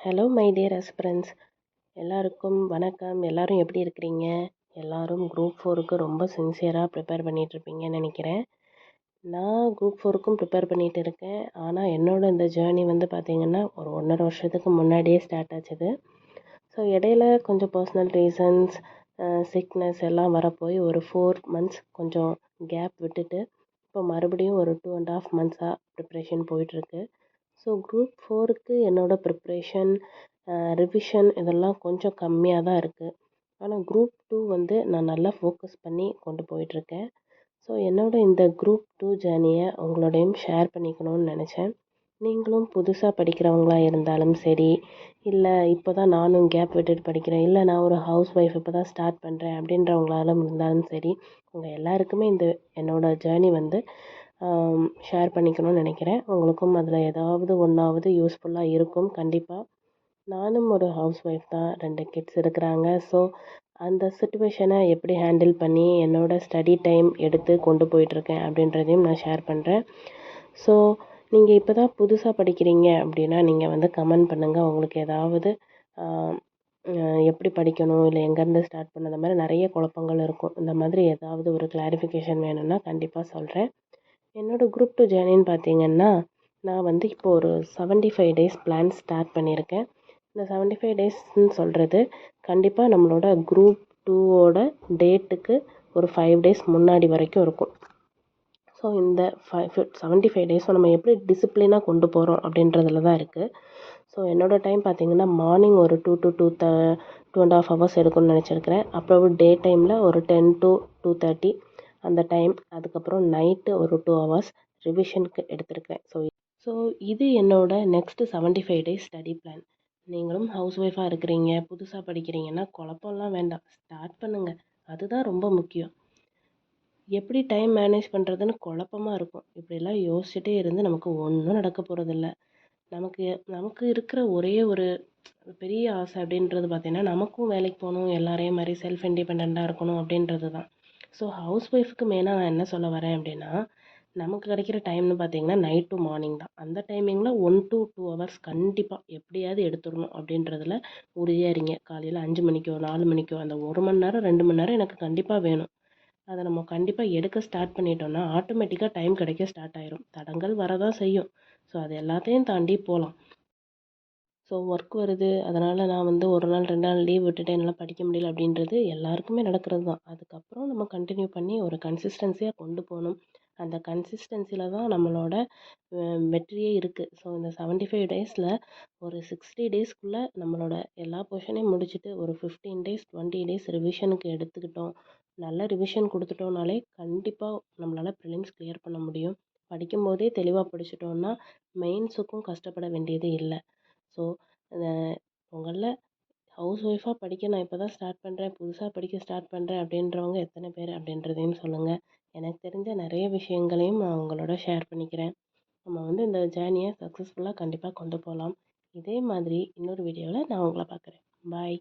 Hello my dear aspirants, எல்லாருக்கும் வணக்கம். எல்லோரும் எப்படி இருக்கிறீங்க? எல்லோரும் குரூப் 4க்கு ரொம்ப சின்சியராக ப்ரிப்பேர் பண்ணிகிட்ருப்பீங்கன்னு நினைக்கிறேன். நான் குரூப் 4க்கும் ப்ரிப்பேர் பண்ணிகிட்டு இருக்கேன். ஆனால் என்னோடய இந்த ஜேர்னி பார்த்திங்கன்னா ஒரு 1.5 வருஷத்துக்கு முன்னாடியே ஸ்டார்ட் ஆச்சுது. ஸோ இடையில கொஞ்சம் பர்சனல் ரீசன்ஸ், சிக்னஸ் எல்லாம் வரப்போய் ஒரு 4 months கொஞ்சம் கேப் விட்டுட்டு இப்போ மறுபடியும் ஒரு 2.5 months ப்ரிப்ரேஷன் போயிட்டுருக்கு. ஸோ குரூப் 4க்கு என்னோடய ப்ரிப்ரேஷன், ரிவிஷன் இதெல்லாம் கொஞ்சம் கம்மியாக தான் இருக்குது. ஆனால் குரூப் 2 நான் நல்லா ஃபோக்கஸ் பண்ணி கொண்டு போயிட்டுருக்கேன். ஸோ என்னோடய இந்த குரூப் 2 ஜேர்னியை உங்களோடையும் ஷேர் பண்ணிக்கணும்னு நினச்சேன். நீங்களும் புதுசாக படிக்கிறவங்களா இருந்தாலும் சரி, இல்லை இப்போ தான் நானும் கேப் விட்டுட்டு படிக்கிறேன், இல்லை நான் ஒரு ஹவுஸ் ஒய்ஃப் இப்போ தான் ஸ்டார்ட் பண்ணுறேன் அப்படின்றவங்களாலும் இருந்தாலும் சரி, உங்கள் எல்லாருக்குமே இந்த என்னோடய ஜேர்னி ஷேர் பண்ணிக்கணும்னு நினைக்கிறேன். உங்களுக்கும் அதில் ஏதாவது ஒன்றாவது யூஸ்ஃபுல்லாக இருக்கும் கண்டிப்பாக. நானும் ஒரு ஹவுஸ் ஒய்ஃப் தான், 2 கிட்ஸ் இருக்கிறாங்க. ஸோ அந்த சுச்சுவேஷனை எப்படி ஹேண்டில் பண்ணி என்னோடய ஸ்டடி டைம் எடுத்து கொண்டு போயிட்டுருக்கேன் அப்படின்றதையும் நான் ஷேர் பண்ணுறேன். ஸோ நீங்கள் இப்போ தான் புதுசாக படிக்கிறீங்க அப்படின்னா நீங்கள் கமெண்ட் பண்ணுங்கள். உங்களுக்கு ஏதாவது எப்படி படிக்கணும், இல்லை எங்கேருந்து ஸ்டார்ட் பண்ண, அந்த மாதிரி நிறைய குழப்பங்கள் இருக்கும். இந்த மாதிரி ஏதாவது ஒரு கிளாரிஃபிகேஷன் வேணும்னா கண்டிப்பாக சொல்கிறேன். என்னோடய குரூப் 2 ஜேர்னின்னு பார்த்தீங்கன்னா, நான் இப்போ ஒரு 75 days பிளான் ஸ்டார்ட் பண்ணியிருக்கேன். இந்த 75 daysன்னு சொல்கிறது கண்டிப்பாக நம்மளோட குரூப் 2ஓட டேட்டுக்கு ஒரு 5 days முன்னாடி வரைக்கும் இருக்கும். ஸோ இந்த 75 days நம்ம எப்படி டிசிப்ளினாக கொண்டு போகிறோம் அப்படின்றதுல தான் இருக்குது. ஸோ என்னோடய டைம் பார்த்திங்கன்னா மார்னிங் ஒரு 2 to 2.5 hours எடுக்கும்னு நினச்சிருக்கிறேன். அப்புறம் டே டைமில் ஒரு 10 to 2:30 அந்த டைம், அதுக்கப்புறம் நைட்டு ஒரு 2 hours ரிவிஷனுக்கு எடுத்திருக்கிறேன். ஸோ இது என்னோடய நெக்ஸ்ட்டு 75 days ஸ்டடி பிளான். நீங்களும் ஹவுஸ் ஒய்ஃபாக இருக்கிறீங்க, புதுசாக படிக்கிறீங்கன்னா குழப்பம்லாம் வேண்டாம், ஸ்டார்ட் பண்ணுங்கள். அதுதான் ரொம்ப முக்கியம். எப்படி டைம் மேனேஜ் பண்ணுறதுன்னு குழப்பமாக இருக்கும். இப்படிலாம் யோசிச்சுட்டே இருந்து நமக்கு ஒன்றும் நடக்க போகிறதில்ல. நமக்கு இருக்கிற ஒரே ஒரு பெரிய ஆசை அப்படின்றது பார்த்திங்கன்னா, நமக்கும் வேலைக்கு போகணும், எல்லாரையும் மாதிரி செல்ஃப் இண்டிபெண்ட்டாக இருக்கணும் அப்படின்றது தான். ஸோ ஹவுஸ் ஒய்ஃபுக்கு மெயினாக நான் என்ன சொல்ல வரேன் அப்படின்னா, நமக்கு கிடைக்கிற டைம்னு பார்த்தீங்கன்னா நைட் டு மார்னிங் தான். அந்த டைமிங்கில் 1 to 2 hours கண்டிப்பாக எப்படியாவது எடுத்துடணும் அப்படின்றதுல உறுதியாக இருங்க. காலையில் 5 மணிக்கோ 4 மணிக்கோ அந்த 1 மணி நேரம் 2 மணி நேரம் எனக்கு கண்டிப்பாக வேணும். அதை நம்ம கண்டிப்பாக எடுக்க ஸ்டார்ட் பண்ணிட்டோம்னா ஆட்டோமேட்டிக்காக டைம் கிடைக்க ஸ்டார்ட் ஆயிரும். தடங்கள் வரதான் செய்யும். ஸோ அது எல்லாத்தையும் தாண்டி போகலாம். ஸோ ஒர்க் வருது, அதனால் நான் ஒரு நாள் 2 நாள் லீவ் விட்டுட்டு என்னால் படிக்க முடியல அப்படின்றது எல்லாருக்குமே நடக்கிறது தான். அதுக்கப்புறம் நம்ம கண்டினியூ பண்ணி ஒரு கன்சிஸ்டன்சியாக கொண்டு போகணும். அந்த கன்சிஸ்டன்சியில் தான் நம்மளோட வெற்றியே இருக்குது. ஸோ இந்த 75 daysல ஒரு 60 daysக்குள்ளே நம்மளோட எல்லா போர்ஷனையும் முடிச்சுட்டு ஒரு 15 days 20 days ரிவிஷனுக்கு எடுத்துக்கிட்டோம். நல்ல ரிவிஷன் கொடுத்துட்டோம்னாலே கண்டிப்பாக நம்மளால் ப்ரிலிம்ஸ் கிளியர் பண்ண முடியும். படிக்கும்போதே தெளிவாக படிச்சிட்டோம்னா மெயின்ஸுக்கும் கஷ்டப்பட வேண்டியது இல்லை. ஸோ உங்களில் ஹவுஸ் ஒய்ஃபாக படிக்க நான் இப்போ தான் ஸ்டார்ட் பண்ணுறேன், புதுசாக படிக்க ஸ்டார்ட் பண்ணுறேன் அப்படின்றவங்க எத்தனை பேர் அப்படின்றதையும் சொல்லுங்கள். எனக்கு தெரிஞ்ச நிறைய விஷயங்களையும் நான் உங்களோட ஷேர் பண்ணிக்கிறேன். நம்ம இந்த ஜேர்னியை சக்ஸஸ்ஃபுல்லாக கண்டிப்பாக கொண்டு போகலாம். இதே மாதிரி இன்னொரு வீடியோவில் நான் உங்களை பார்க்குறேன். பாய்.